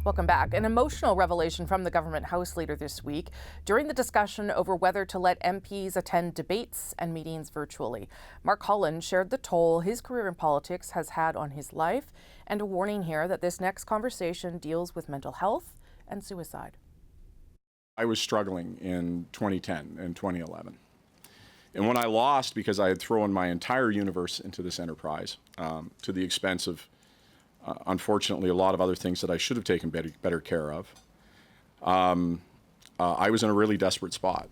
Welcome back. An emotional revelation from the government House leader this week during the discussion over whether to let MPs attend debates and meetings virtually. Mark Holland shared the toll his career in politics has had on his life and a warning here that this next conversation deals with mental health and suicide. I was struggling in 2010 and 2011. And when I lost, because I had thrown my entire universe into this enterprise to the expense of unfortunately, a lot of other things that I should have taken better care of. I was in a really desperate spot.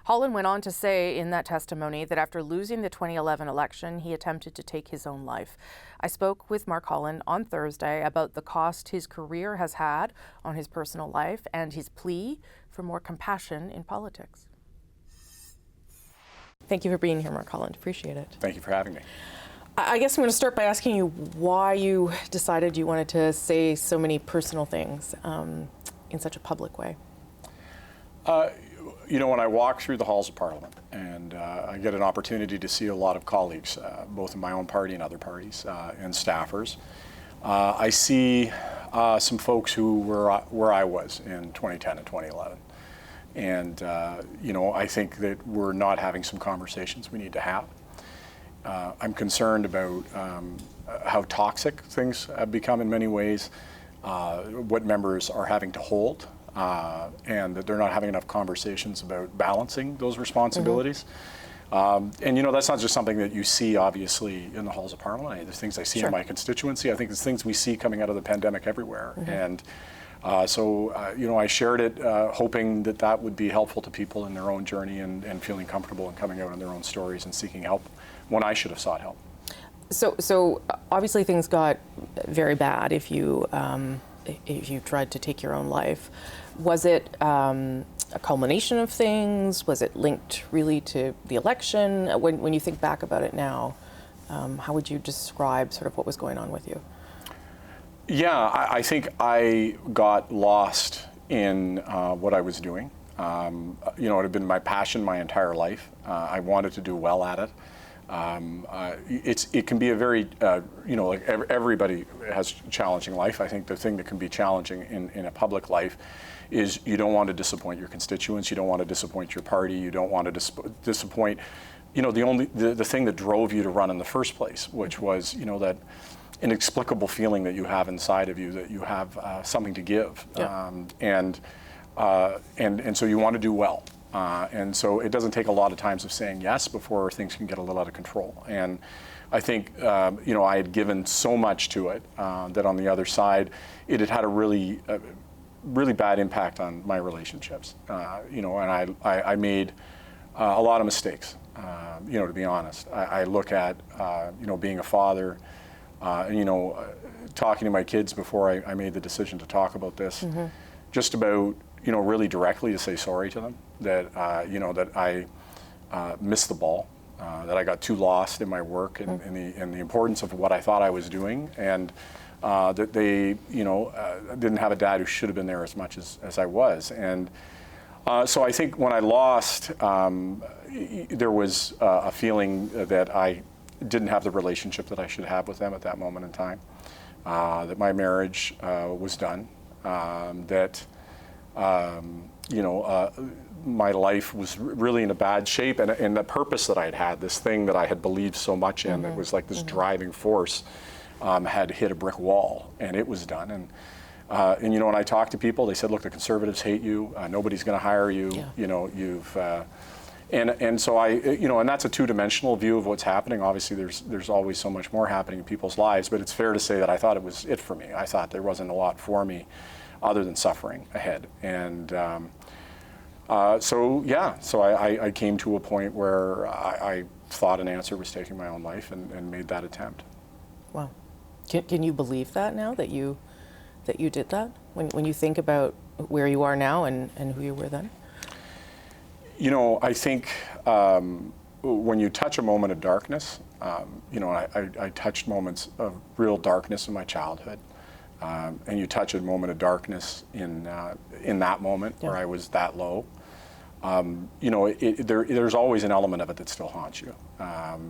Holland went on to say in that testimony that after losing the 2011 election, he attempted to take his own life. I spoke with Mark Holland on Thursday about the cost his career has had on his personal life and his plea for more compassion in politics. Thank you for being here, Mark Holland. Appreciate it. Thank you for having me. I guess I'm going to start by asking you why you decided you wanted to say so many personal things in such a public way. You know, when I walk through the halls of Parliament and I get an opportunity to see a lot of colleagues, both in my own party and other parties, and staffers, I see some folks who were where I was in 2010 and 2011. And, you know, I think that we're not having some conversations we need to have. I'm concerned about how toxic things have become in many ways, what members are having to hold, and that they're not having enough conversations about balancing those responsibilities. And you know, that's not just something that you see obviously in the halls of Parliament. There's things I see in my constituency. I think there's things we see coming out of the pandemic everywhere. And so, you know, I shared it hoping that that would be helpful to people in their own journey and feeling comfortable and coming out on their own stories and seeking help when I should have sought help. So obviously things got very bad if you tried to take your own life. Was it a culmination of things? Was it linked really to the election? When you think back about it now, how would you describe sort of what was going on with you? Yeah, I think I got lost in what I was doing. You know, it had been my passion my entire life. I wanted to do well at it. It can be a very, you know, like everybody has a challenging life. I think the thing that can be challenging in a public life is you don't want to disappoint your constituents, you don't want to disappoint your party, you don't want to disappoint, you know, the thing that drove you to run in the first place, which was, you know, that inexplicable feeling that you have inside of you that you have something to give, and so you want to do well. And so it doesn't take a lot of times of saying yes before things can get a little out of control. And I think, you know, I had given so much to it that on the other side, it had had a really bad impact on my relationships. You know, and I made a lot of mistakes, you know, to be honest. I look at, you know, being a father, and, you know, talking to my kids before I made the decision to talk about this, just about, you know, really directly to say sorry to them, that, you know, that I missed the ball, that I got too lost in my work and the importance of what I thought I was doing, and that they, you know, didn't have a dad who should have been there as much as I was. And so I think when I lost, there was a feeling that I didn't have the relationship that I should have with them at that moment in time, that my marriage was done, that you know, my life was really in a bad shape, and the purpose that I had, this thing that I had believed so much in, that was like this driving force, had hit a brick wall, and it was done. And you know, when I talked to people, they said, look, the Conservatives hate you, nobody's going to hire you, you know, you've, and so you know, and that's a two-dimensional view of what's happening. Obviously, there's always so much more happening in people's lives, but it's fair to say that I thought it was it for me. I thought there wasn't a lot for me other than suffering ahead. And so, yeah, so I came to a point where I thought an answer was taking my own life and made that attempt. Wow. Can you believe that now, that you did that? When you think about where you are now and who you were then? You know, I think when you touch a moment of darkness, you know, I touched moments of real darkness in my childhood. And you touch a moment of darkness in that moment where I was that low. You know, there's always an element of it that still haunts you.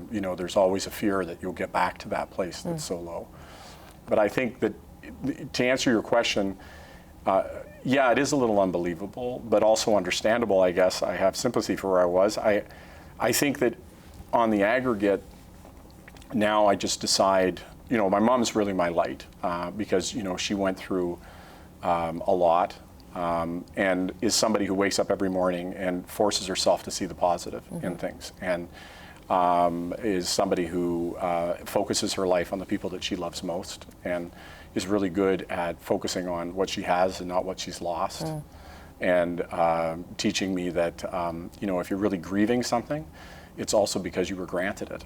You know, there's always a fear that you'll get back to that place that's so low. But I think that to answer your question, yeah, it is a little unbelievable, but also understandable, I guess. I have sympathy for where I was. I think that on the aggregate, now I just decide, my mom's really my light because, she went through a lot and is somebody who wakes up every morning and forces herself to see the positive in things. And is somebody who focuses her life on the people that she loves most and is really good at focusing on what she has and not what she's lost. And teaching me that, if you're really grieving something, it's also because you were granted it.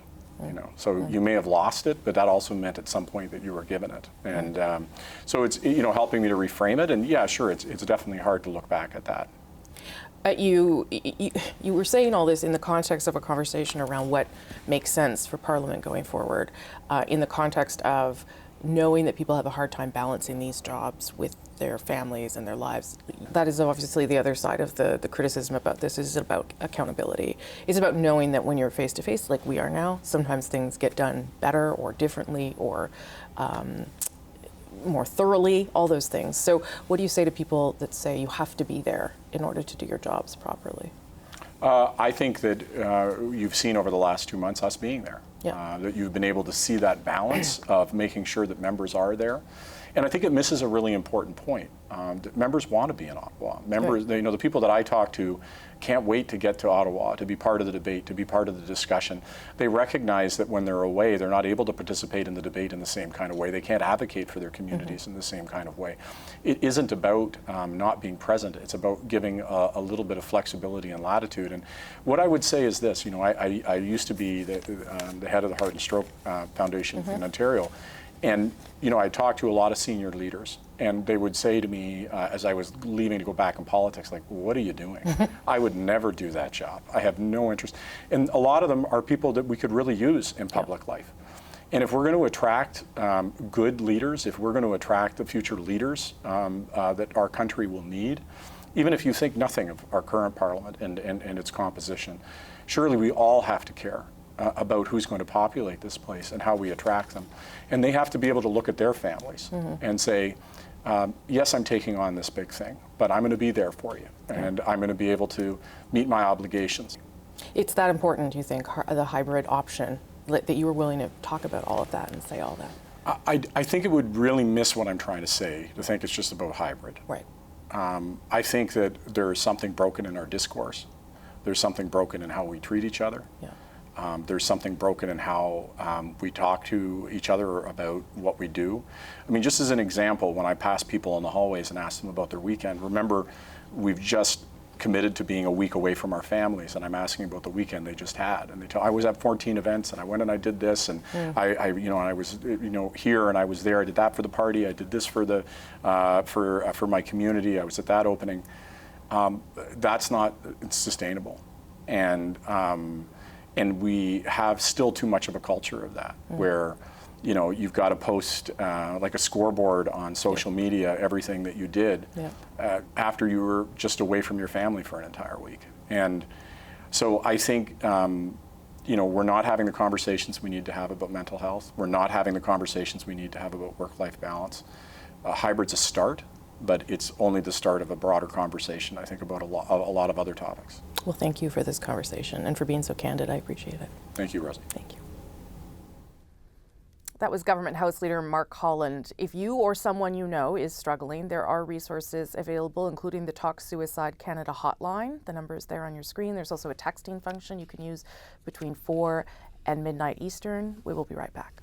So you may have lost it, but that also meant at some point that you were given it. And so it's, helping me to reframe it. And yeah, sure, it's definitely hard to look back at that. You were saying all this in the context of a conversation around what makes sense for Parliament going forward, in the context of knowing that people have a hard time balancing these jobs with their families and their lives. That is obviously the other side of the criticism about this, is about accountability. It's about knowing that when you're face to face, like we are now, sometimes things get done better or differently or more thoroughly, all those things. So what do you say to people that say you have to be there in order to do your jobs properly? I think that you've seen over the last 2 months us being there. Yeah. That you've been able to see that balance of making sure that members are there. And I think it misses a really important point. That members want to be in Ottawa. Members, the people that I talk to can't wait to get to Ottawa, to be part of the debate, to be part of the discussion. They recognize that when they're away, they're not able to participate in the debate in the same kind of way. They can't advocate for their communities in the same kind of way. It isn't about not being present. It's about giving a little bit of flexibility and latitude. And what I would say is this, I used to be the head of the Heart and Stroke Foundation in Ontario. And, I talked to a lot of senior leaders, and they would say to me as I was leaving to go back in politics, like, what are you doing? I would never do that job. I have no interest. And a lot of them are people that we could really use in public life. And if we're going to attract good leaders, if we're going to attract the future leaders that our country will need, even if you think nothing of our current Parliament and its composition, surely we all have to care about who's going to populate this place and how we attract them. And they have to be able to look at their families and say, yes, I'm taking on this big thing, but I'm going to be there for you, and I'm going to be able to meet my obligations. It's that important, do you think, the hybrid option, that you were willing to talk about all of that and say all that? I think it would really miss what I'm trying to say to think it's just about hybrid. Right. I think that there's something broken in our discourse. There's something broken in how we treat each other. Yeah. There's something broken in how we talk to each other about what we do. I mean, just as an example, when I pass people in the hallways and ask them about their weekend, remember, we've just committed to being a week away from our families, and I'm asking about the weekend they just had, and they tell, I was at 14 events, and I went and I did this, and I was, here, and I was there. I did that for the party. I did this for the for my community. I was at that opening. That's not sustainable, and we have still too much of a culture of that, where, you've got to post like a scoreboard on social media, everything that you did after you were just away from your family for an entire week. And so I think, we're not having the conversations we need to have about mental health. We're not having the conversations we need to have about work-life balance. Hybrid's a start, but it's only the start of a broader conversation, I think, about a lot of other topics. Well, thank you for this conversation and for being so candid. I appreciate it. Thank you, Rosie. Thank you. That was Government House Leader Mark Holland. If you or someone you know is struggling, there are resources available, including the Talk Suicide Canada hotline. The number is there on your screen. There's also a texting function you can use between 4 and midnight Eastern. We will be right back.